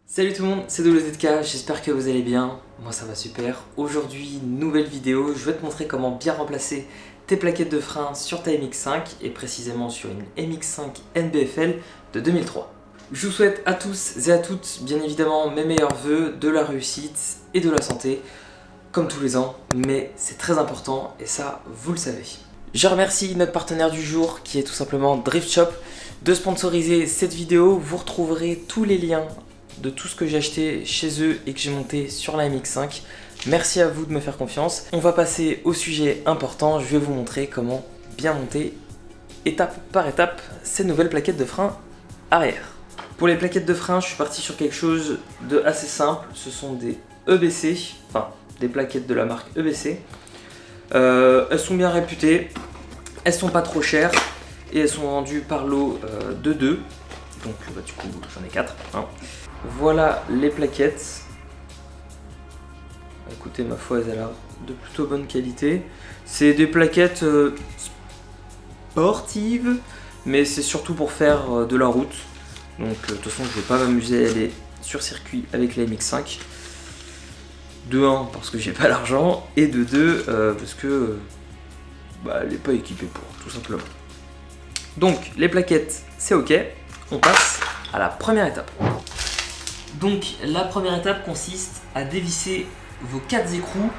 Salut tout le monde, c'est WZK, j'espère que vous allez bien, moi ça va super. Aujourd'hui, nouvelle vidéo, je vais te montrer comment bien remplacer tes plaquettes de frein sur ta MX5 et précisément sur une MX5 NBFL de 2003. Je vous souhaite à tous et à toutes bien évidemment mes meilleurs vœux, de la réussite et de la santé, comme tous les ans, mais c'est très important et ça vous le savez. Je remercie notre partenaire du jour qui est tout simplement Drift Shop de sponsoriser cette vidéo. Vous retrouverez tous les liens de tout ce que j'ai acheté chez eux et que j'ai monté sur la MX5. Merci à vous de me faire confiance. On va passer au sujet important. Je vais vous montrer comment bien monter étape par étape ces nouvelles plaquettes de frein arrière. Pour les plaquettes de frein, je suis parti sur quelque chose de assez simple. Ce sont des EBC, enfin des plaquettes de la marque EBC. Elles sont bien réputées, elles sont pas trop chères et elles sont vendues par lot de 2. Donc bah, du coup j'en ai 4. Hein. Voilà les plaquettes. Écoutez, ma foi, elles ont l'air de plutôt bonne qualité. C'est des plaquettes sportives, mais c'est surtout pour faire de la route. Donc de toute façon, je ne vais pas m'amuser à aller sur circuit avec la MX5. De 1, parce que j'ai pas l'argent, et de 2, parce que bah, elle n'est pas équipée pour, tout simplement. Donc les plaquettes, c'est ok. On passe à la première étape. Donc la première étape consiste à dévisser vos 4 écrous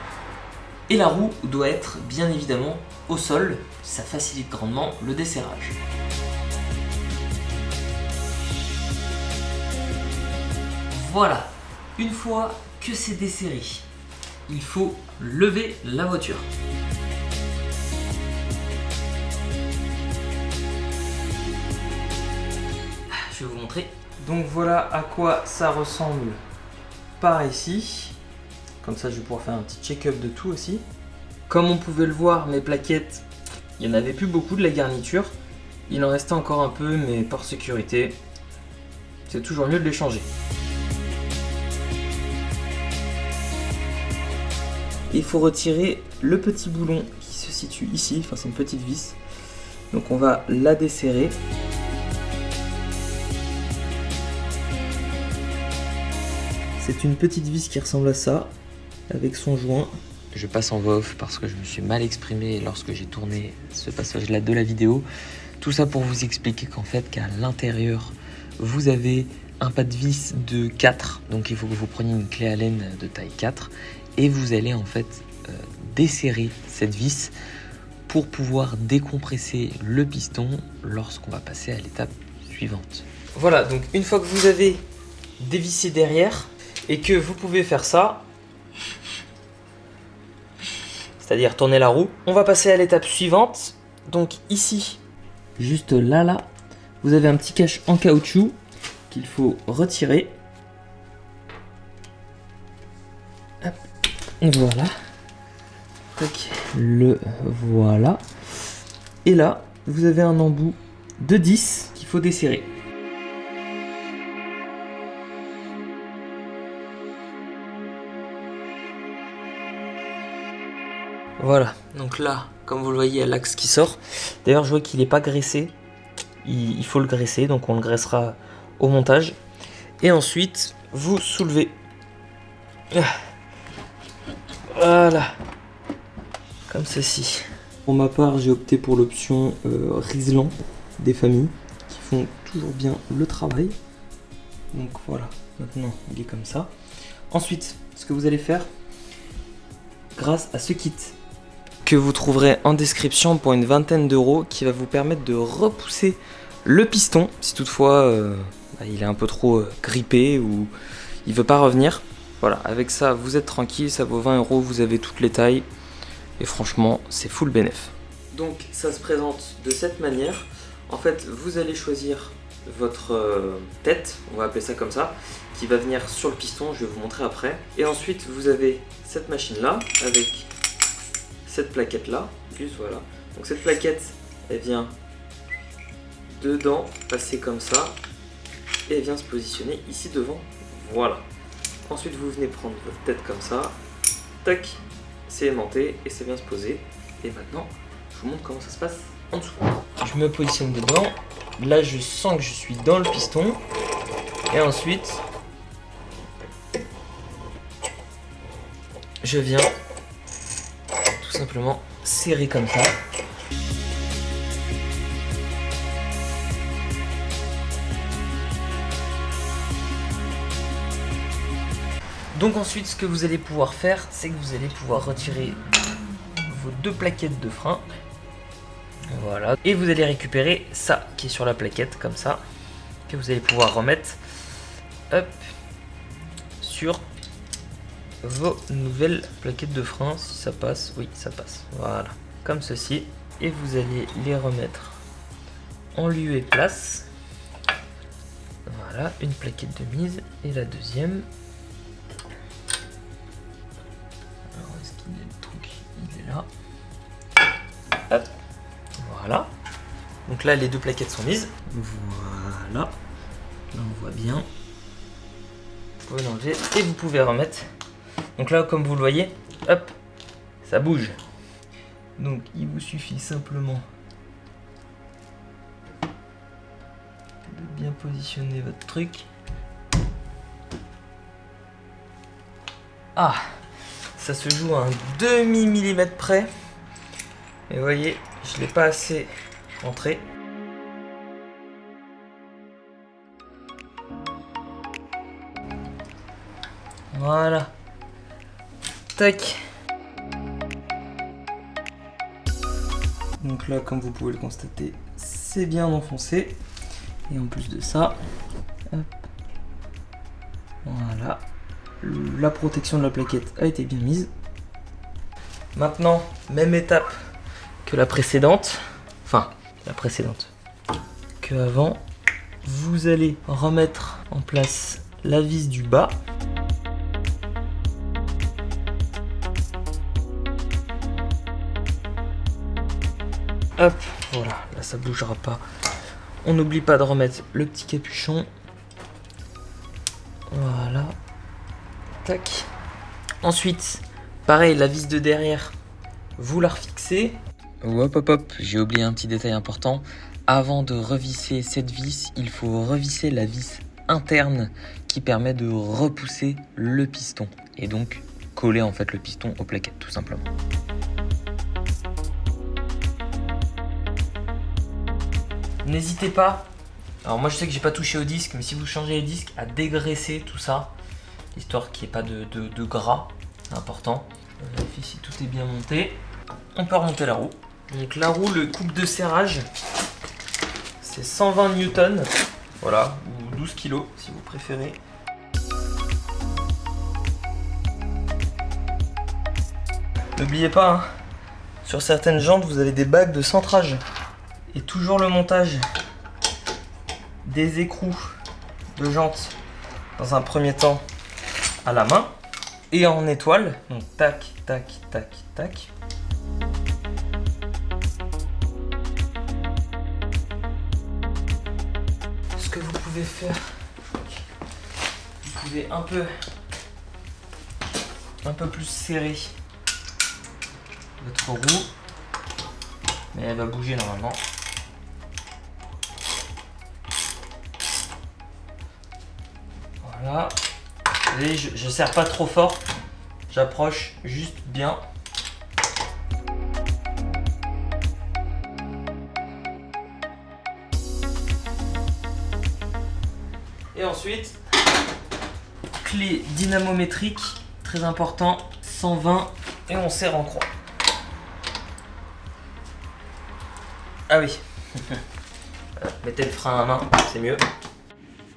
et la roue doit être bien évidemment au sol, ça facilite grandement le desserrage. Voilà, une fois que c'est desserré, il faut lever la voiture. Je vais vous montrer. Donc voilà à quoi ça ressemble par ici. Comme ça je vais pouvoir faire un petit check-up de tout aussi. Comme on pouvait le voir, mes plaquettes, il n'y en avait plus beaucoup de la garniture. Il en restait encore un peu, mais par sécurité, c'est toujours mieux de les changer. Il faut retirer le petit boulon qui se situe ici, enfin c'est une petite vis. Donc on va la desserrer. C'est une petite vis qui ressemble à ça, avec son joint. Je passe en voix off parce que je me suis mal exprimé lorsque j'ai tourné ce passage-là de la vidéo. Tout ça pour vous expliquer qu'en fait, qu'à l'intérieur, vous avez un pas de vis de 4. Donc il faut que vous preniez une clé Allen de taille 4. Et vous allez en fait desserrer cette vis pour pouvoir décompresser le piston lorsqu'on va passer à l'étape suivante. Voilà, donc une fois que vous avez dévissé derrière, et que vous pouvez faire ça, c'est-à-dire tourner la roue. On va passer à l'étape suivante. Donc ici, juste là, vous avez un petit cache en caoutchouc qu'il faut retirer. Hop. Voilà. Tac. Le voilà. Et là, vous avez un embout de 10 qu'il faut desserrer. Voilà, donc là, comme vous le voyez, il y a l'axe qui sort. D'ailleurs, je vois qu'il n'est pas graissé. Il faut le graisser, donc on le graissera au montage. Et ensuite, vous soulevez. Voilà. Comme ceci. Pour ma part, j'ai opté pour l'option Riesland des familles, qui font toujours bien le travail. Donc voilà, maintenant il est comme ça. Ensuite, ce que vous allez faire, grâce à ce kit, que vous trouverez en description pour une vingtaine d'euros, qui va vous permettre de repousser le piston si toutefois il est un peu trop grippé ou il veut pas revenir. Voilà, avec ça vous êtes tranquille, ça vaut 20 euros, vous avez toutes les tailles et franchement c'est full bénéf. Donc ça se présente de cette manière. En fait vous allez choisir votre tête, on va appeler ça comme ça, qui va venir sur le piston, je vais vous montrer après. Et ensuite vous avez cette machine là avec cette plaquette là, plus voilà. Donc cette plaquette, elle vient dedans, passer comme ça, et elle vient se positionner ici devant, voilà. Ensuite vous venez prendre votre tête comme ça, tac, c'est aimanté et c'est bien se poser. Et maintenant, je vous montre comment ça se passe en dessous. Je me positionne dedans, là je sens que je suis dans le piston, et ensuite je viens tout simplement serrer comme ça. Donc ensuite, ce que vous allez pouvoir faire, c'est que vous allez pouvoir retirer vos 2 plaquettes de frein. Voilà. Et vous allez récupérer ça qui est sur la plaquette, comme ça. Que vous allez pouvoir remettre hop, sur vos nouvelles plaquettes de frein. Si ça passe, oui, ça passe. Voilà, comme ceci. Et vous allez les remettre en lieu et place. Voilà, une plaquette de mise et la deuxième. Alors, est-ce qu'il est le truc? Il est là. Hop, voilà. Donc là, les 2 plaquettes sont mises. Voilà. Là, on voit bien. Vous pouvez l'enlever et vous pouvez remettre. Donc là, comme vous le voyez, hop, ça bouge. Donc, il vous suffit simplement de bien positionner votre truc. Ah, ça se joue à un demi-millimètre près. Et vous voyez, je ne l'ai pas assez rentré. Voilà. Tac. Donc là, comme vous pouvez le constater, c'est bien enfoncé. Et en plus de ça, hop, voilà. La protection de la plaquette a été bien mise. Maintenant, même étape que la précédente. Enfin, la précédente. Que avant, vous allez remettre en place la vis du bas. Hop, voilà, là ça bougera pas. On n'oublie pas de remettre le petit capuchon. Voilà. Tac. Ensuite, pareil, la vis de derrière, vous la refixez. Hop, hop, hop, j'ai oublié un petit détail important. Avant de revisser cette vis, il faut revisser la vis interne qui permet de repousser le piston. Et donc, coller en fait le piston aux plaquettes, tout simplement. N'hésitez pas, alors moi je sais que j'ai pas touché au disque, mais si vous changez les disques, à dégraisser tout ça, histoire qu'il n'y ait pas de gras, c'est important. On vérifie si tout est bien monté. On peut remonter la roue. Donc la roue, le couple de serrage, c'est 120 newtons, voilà, ou 12 kg si vous préférez. N'oubliez pas, hein, sur certaines jantes, vous avez des bagues de centrage. Et toujours le montage des écrous de jantes dans un premier temps à la main et en étoile. Donc tac, tac, tac, tac. Ce que vous pouvez faire, vous pouvez un peu plus serrer votre roue, mais elle va bouger normalement. Voilà. Vous voyez, je serre pas trop fort, j'approche juste bien. Et ensuite, clé dynamométrique, très important, 120 et on serre en croix. Ah oui, mettez le frein à main, c'est mieux.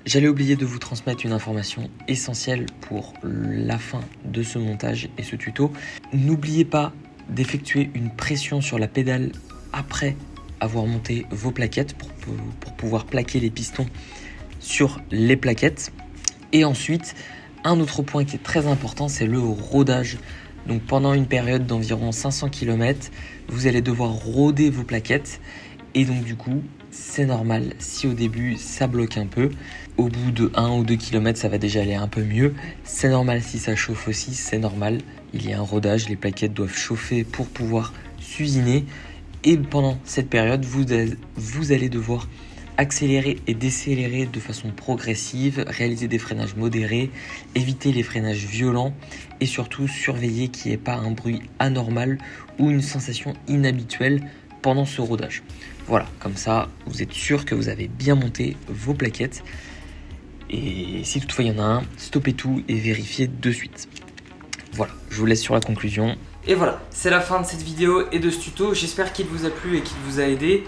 J'allais oublier de vous transmettre une information essentielle pour la fin de ce montage et ce tuto. N'oubliez pas d'effectuer une pression sur la pédale après avoir monté vos plaquettes pour pouvoir plaquer les pistons sur les plaquettes. Et ensuite, un autre point qui est très important, c'est le rodage. Donc pendant une période d'environ 500 km, vous allez devoir roder vos plaquettes. Et donc du coup, c'est normal si au début ça bloque un peu. Au bout de 1 ou 2 km, ça va déjà aller un peu mieux. C'est normal si ça chauffe aussi, c'est normal. Il y a un rodage, les plaquettes doivent chauffer pour pouvoir s'usiner. Et pendant cette période, vous allez devoir accélérer et décélérer de façon progressive, réaliser des freinages modérés, éviter les freinages violents et surtout surveiller qu'il n'y ait pas un bruit anormal ou une sensation inhabituelle pendant ce rodage. Voilà, comme ça vous êtes sûr que vous avez bien monté vos plaquettes. Et si toutefois il y en a un, stoppez tout et vérifiez de suite. Voilà, je vous laisse sur la conclusion. Et voilà, c'est la fin de cette vidéo et de ce tuto. J'espère qu'il vous a plu et qu'il vous a aidé.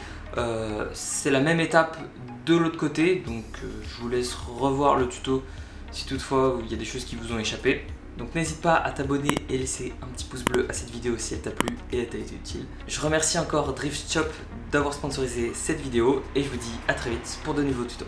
C'est la même étape de l'autre côté, donc je vous laisse revoir le tuto si toutefois il y a des choses qui vous ont échappé. Donc n'hésite pas à t'abonner et laisser un petit pouce bleu à cette vidéo si elle t'a plu et elle t'a été utile. Je remercie encore Drift Shop d'avoir sponsorisé cette vidéo et je vous dis à très vite pour de nouveaux tutos.